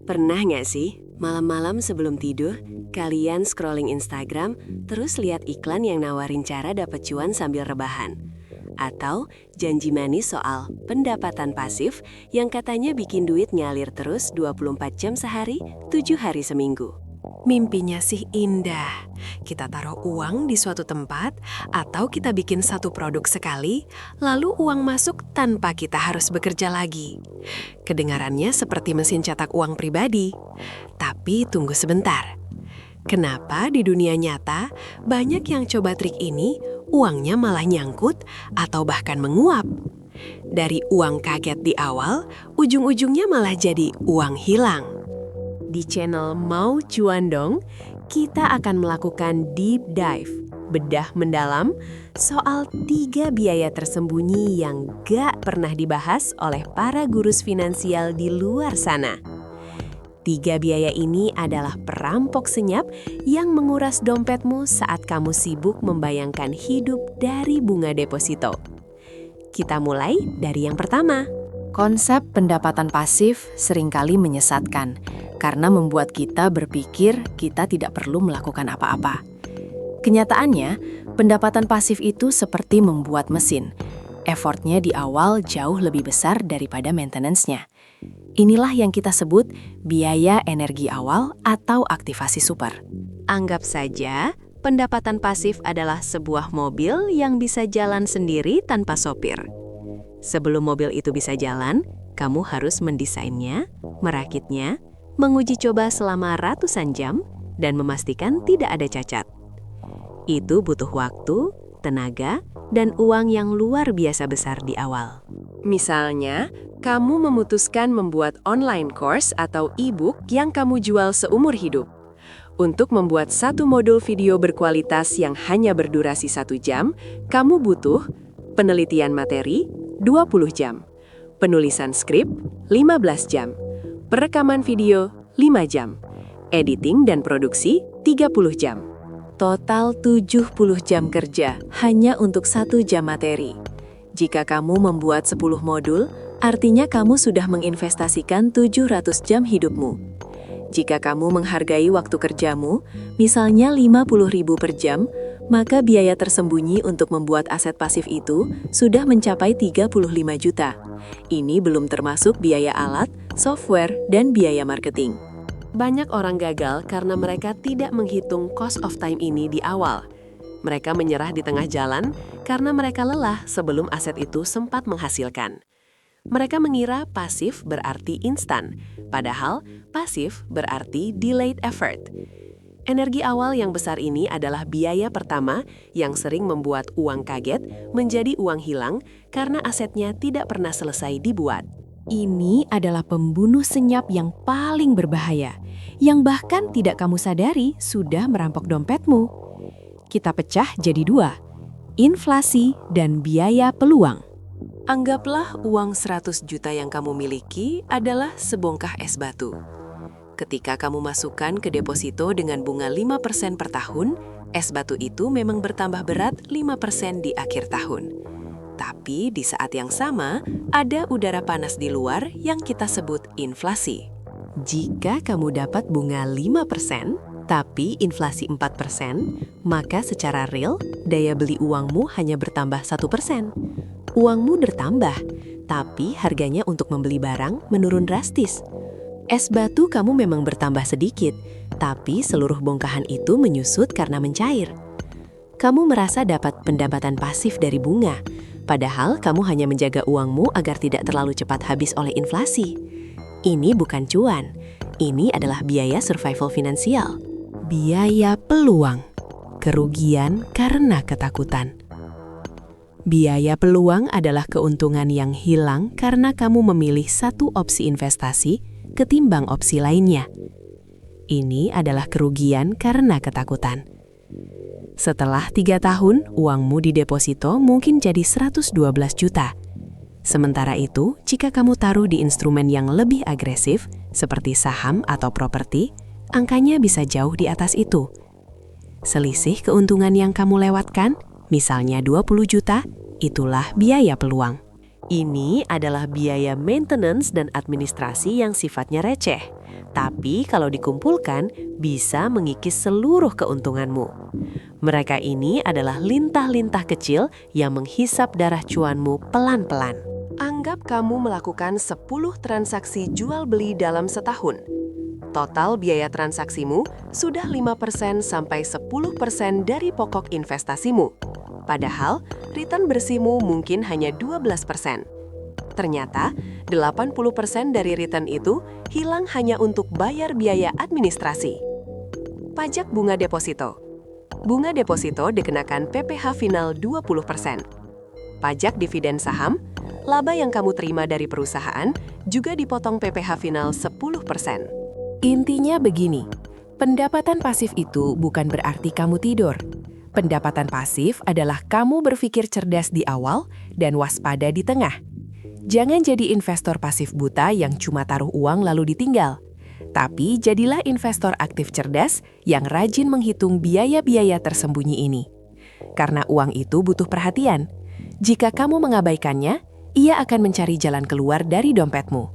Pernah nggak sih, malam-malam sebelum tidur, kalian scrolling Instagram, terus lihat iklan yang nawarin cara dapat cuan sambil rebahan? Atau janji manis soal pendapatan pasif yang katanya bikin duit ngalir terus 24 jam sehari, 7 hari seminggu? Mimpinya sih indah. Kita taruh uang di suatu tempat, atau kita bikin satu produk sekali, lalu uang masuk tanpa kita harus bekerja lagi. Kedengarannya seperti mesin cetak uang pribadi. Tapi tunggu sebentar. Kenapa di dunia nyata banyak yang coba trik ini, uangnya malah nyangkut atau bahkan menguap? Dari uang kaget di awal, ujung-ujungnya malah jadi uang hilang. Di channel Mau Cuan Dong, kita akan melakukan deep dive, bedah mendalam, soal 3 biaya tersembunyi yang gak pernah dibahas oleh para gurus finansial di luar sana. 3 biaya ini adalah perampok senyap yang menguras dompetmu saat kamu sibuk membayangkan hidup dari bunga deposito. Kita mulai dari yang pertama. Konsep pendapatan pasif seringkali menyesatkan karena membuat kita berpikir kita tidak perlu melakukan apa-apa. Kenyataannya, pendapatan pasif itu seperti membuat mesin. Effortnya di awal jauh lebih besar daripada maintenance-nya. Inilah yang kita sebut biaya energi awal atau aktivasi super. Anggap saja, pendapatan pasif adalah sebuah mobil yang bisa jalan sendiri tanpa sopir. Sebelum mobil itu bisa jalan, kamu harus mendesainnya, merakitnya, menguji coba selama ratusan jam, dan memastikan tidak ada cacat. Itu butuh waktu, tenaga, dan uang yang luar biasa besar di awal. Misalnya, kamu memutuskan membuat online course atau e-book yang kamu jual seumur hidup. Untuk membuat satu modul video berkualitas yang hanya berdurasi 1 jam, kamu butuh penelitian materi 20 jam, penulisan skrip 15 jam, perekaman video 5 jam, editing dan produksi 30 jam. Total 70 jam kerja hanya untuk 1 jam materi. Jika kamu membuat 10 modul, artinya kamu sudah menginvestasikan 700 jam hidupmu. Jika kamu menghargai waktu kerjamu, misalnya 50.000 per jam, maka biaya tersembunyi untuk membuat aset pasif itu sudah mencapai 35 juta. Ini belum termasuk biaya alat, software, dan biaya marketing. Banyak orang gagal karena mereka tidak menghitung cost of time ini di awal. Mereka menyerah di tengah jalan karena mereka lelah sebelum aset itu sempat menghasilkan. Mereka mengira pasif berarti instan, padahal pasif berarti delayed effort. Energi awal yang besar ini adalah biaya pertama yang sering membuat uang kaget menjadi uang hilang karena asetnya tidak pernah selesai dibuat. Ini adalah pembunuh senyap yang paling berbahaya, yang bahkan tidak kamu sadari sudah merampok dompetmu. Kita pecah jadi 2, inflasi dan biaya peluang. Anggaplah uang 100 juta yang kamu miliki adalah sebongkah es batu. Ketika kamu masukkan ke deposito dengan bunga 5% per tahun, es batu itu memang bertambah berat 5% di akhir tahun. Tapi di saat yang sama, ada udara panas di luar yang kita sebut inflasi. Jika kamu dapat bunga 5%, tapi inflasi 4%, maka secara real, daya beli uangmu hanya bertambah 1%. Uangmu bertambah, tapi harganya untuk membeli barang menurun drastis. Es batu kamu memang bertambah sedikit, tapi seluruh bongkahan itu menyusut karena mencair. Kamu merasa dapat pendapatan pasif dari bunga, padahal kamu hanya menjaga uangmu agar tidak terlalu cepat habis oleh inflasi. Ini bukan cuan, ini adalah biaya survival finansial. Biaya peluang, kerugian karena ketakutan. Biaya peluang adalah keuntungan yang hilang karena kamu memilih satu opsi investasi ketimbang opsi lainnya. Ini adalah kerugian karena ketakutan. Setelah 3 tahun, uangmu di deposito mungkin jadi 112 juta. Sementara itu, jika kamu taruh di instrumen yang lebih agresif, seperti saham atau properti, angkanya bisa jauh di atas itu. Selisih keuntungan yang kamu lewatkan, misalnya 20 juta, itulah biaya peluang. Ini adalah biaya maintenance dan administrasi yang sifatnya receh. Tapi kalau dikumpulkan, bisa mengikis seluruh keuntunganmu. Mereka ini adalah lintah-lintah kecil yang menghisap darah cuanmu pelan-pelan. Anggap kamu melakukan 10 transaksi jual-beli dalam setahun. Total biaya transaksimu sudah 5% sampai 10% dari pokok investasimu. Padahal, return bersihmu mungkin hanya 12%. Ternyata, 80% dari return itu hilang hanya untuk bayar biaya administrasi. Pajak bunga deposito. Bunga deposito dikenakan PPh final 20%. Pajak dividen saham, laba yang kamu terima dari perusahaan, juga dipotong PPh final 10%. Intinya begini, pendapatan pasif itu bukan berarti kamu tidur. Pendapatan pasif adalah kamu berpikir cerdas di awal dan waspada di tengah. Jangan jadi investor pasif buta yang cuma taruh uang lalu ditinggal. Tapi jadilah investor aktif cerdas yang rajin menghitung biaya-biaya tersembunyi ini. Karena uang itu butuh perhatian. Jika kamu mengabaikannya, ia akan mencari jalan keluar dari dompetmu.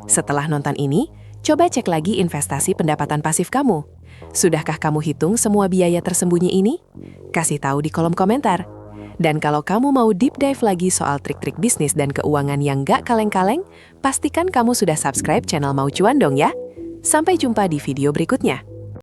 Setelah nonton ini, coba cek lagi investasi pendapatan pasif kamu. Sudahkah kamu hitung semua biaya tersembunyi ini? Kasih tahu di kolom komentar. Dan kalau kamu mau deep dive lagi soal trik-trik bisnis dan keuangan yang gak kaleng-kaleng, pastikan kamu sudah subscribe channel Mau Cuan dong ya. Sampai jumpa di video berikutnya.